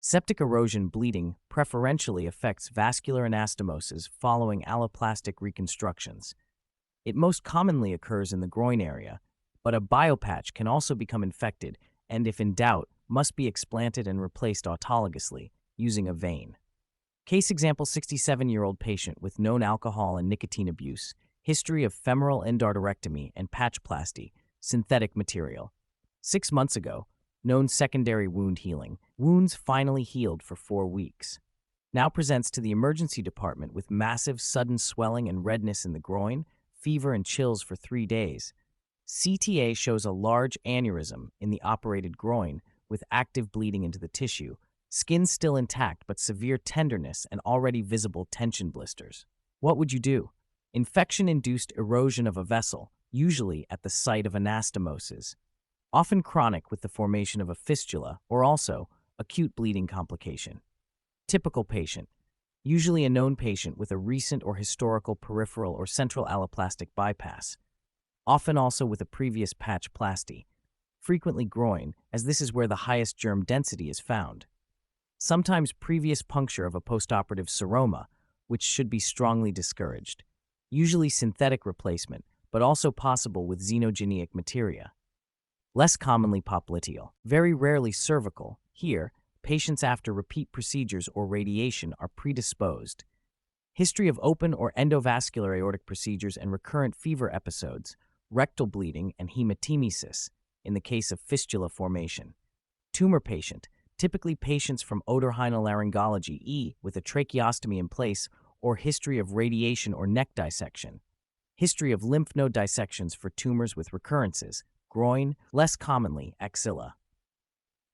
Septic erosion bleeding preferentially affects vascular anastomosis following alloplastic reconstructions. It most commonly occurs in the groin area, but a biopatch can also become infected and, if in doubt, must be explanted and replaced autologously using a vein. Case example: 67-year-old patient with known alcohol and nicotine abuse, history of femoral endarterectomy and patchplasty, synthetic material. 6 months ago, known secondary wound healing, wounds finally healed for 4 weeks. Now presents to the emergency department with massive sudden swelling and redness in the groin, fever and chills for 3 days. CTA shows a large aneurysm in the operated groin with active bleeding into the tissue, skin still intact but severe tenderness and already visible tension blisters. What would you do? Infection-induced erosion of a vessel, usually at the site of anastomosis, often chronic with the formation of a fistula or also acute bleeding complication. Typical patient, usually a known patient with a recent or historical peripheral or central alloplastic bypass, often also with a previous patchplasty, frequently groin, as this is where the highest germ density is found. Sometimes previous puncture of a postoperative seroma, which should be strongly discouraged. Usually synthetic replacement, but also possible with xenogenic materia. Less commonly popliteal, very rarely cervical. Here, patients after repeat procedures or radiation are predisposed. History of open or endovascular aortic procedures and recurrent fever episodes, rectal bleeding and hematemesis in the case of fistula formation. Tumor patient, typically patients from otorhinolaryngology E with a tracheostomy in place or history of radiation or neck dissection. History of lymph node dissections for tumors with recurrences, groin, less commonly axilla.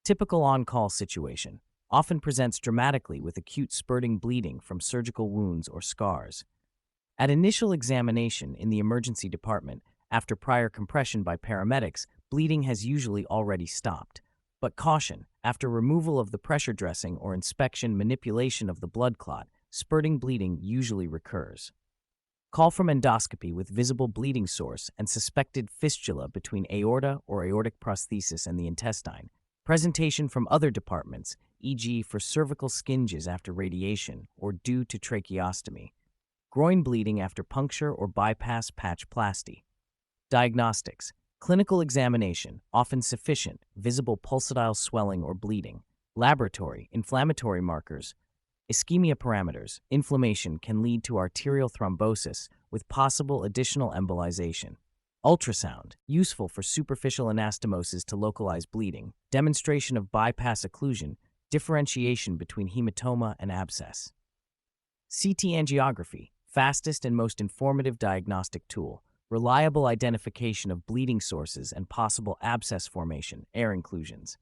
Typical on-call situation, often presents dramatically with acute spurting bleeding from surgical wounds or scars. At initial examination in the emergency department, after prior compression by paramedics, bleeding has usually already stopped. But caution, after removal of the pressure dressing or inspection manipulation of the blood clot, spurting bleeding usually recurs. Call from endoscopy with visible bleeding source and suspected fistula between aorta or aortic prosthesis and the intestine. Presentation from other departments, e.g. for cervical skinges after radiation or due to tracheostomy. Groin bleeding after puncture or bypass patchplasty. Diagnostics. Clinical examination, often sufficient, visible pulsatile swelling or bleeding. Laboratory, inflammatory markers. Ischemia parameters. Inflammation can lead to arterial thrombosis with possible additional embolization. Ultrasound, useful for superficial anastomosis to localize bleeding. Demonstration of bypass occlusion, differentiation between hematoma and abscess. CT angiography, fastest and most informative diagnostic tool. Reliable identification of bleeding sources and possible abscess formation, air inclusions.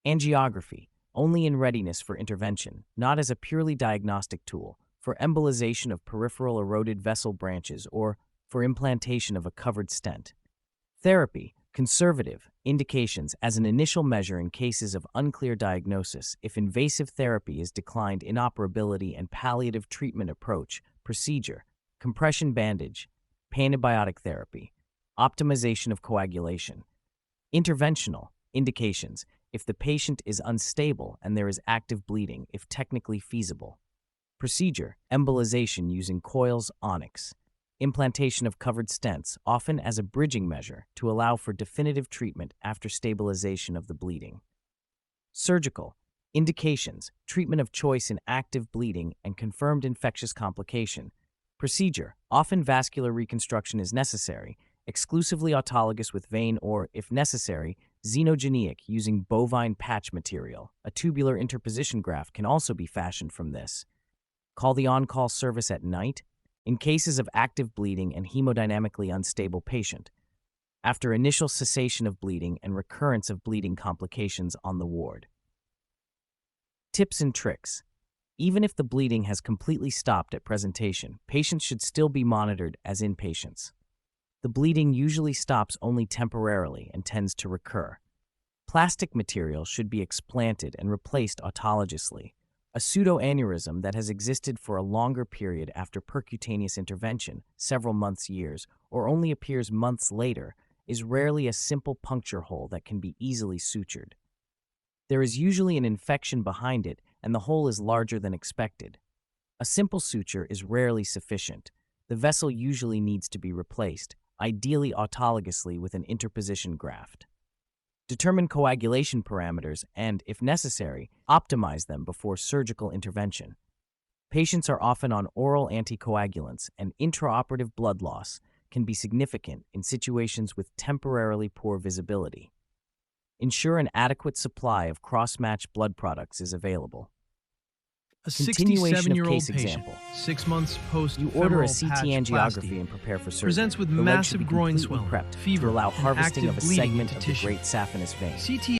Angiography, only in readiness for intervention, not as a purely diagnostic tool, for embolization of peripheral eroded vessel branches or for implantation of a covered stent. Therapy, conservative, indications as an initial measure in cases of unclear diagnosis if invasive therapy is declined inoperability and palliative treatment approach, procedure, compression bandage, antibiotic therapy, optimization of coagulation. Interventional, indications if the patient is unstable and there is active bleeding if technically feasible. Procedure, embolization using coils onyx. Implantation of covered stents, often as a bridging measure to allow for definitive treatment after stabilization of the bleeding. Surgical, indications, treatment of choice in active bleeding and confirmed infectious complication. Procedure, often vascular reconstruction is necessary, exclusively autologous with vein or, if necessary, xenogenic using bovine patch material. A tubular interposition graft can also be fashioned from this. Call the on-call service at night in cases of active bleeding and hemodynamically unstable patient, after initial cessation of bleeding and recurrence of bleeding complications on the ward. Tips and tricks. Even if the bleeding has completely stopped at presentation, patients should still be monitored as inpatients. The bleeding usually stops only temporarily and tends to recur. Plastic material should be explanted and replaced autologously. A pseudoaneurysm that has existed for a longer period after percutaneous intervention, several months, years, or only appears months later, is rarely a simple puncture hole that can be easily sutured. There is usually an infection behind it, and the hole is larger than expected. A simple suture is rarely sufficient. The vessel usually needs to be replaced, ideally autologously with an interposition graft. Determine coagulation parameters and, if necessary, optimize them before surgical intervention. Patients are often on oral anticoagulants, and intraoperative blood loss can be significant in situations with temporarily poor visibility. Ensure an adequate supply of cross-match blood products is available. A Continuation of 67-year-old case patient, example. 6 months post You order a femoral CT patch angiography plasty, and prepare for surgery. presents with The leg should massive be groin completely swelling, prepped fever, to allow and harvesting active of a bleeding segment into of the tissue. great saphenous vein. CT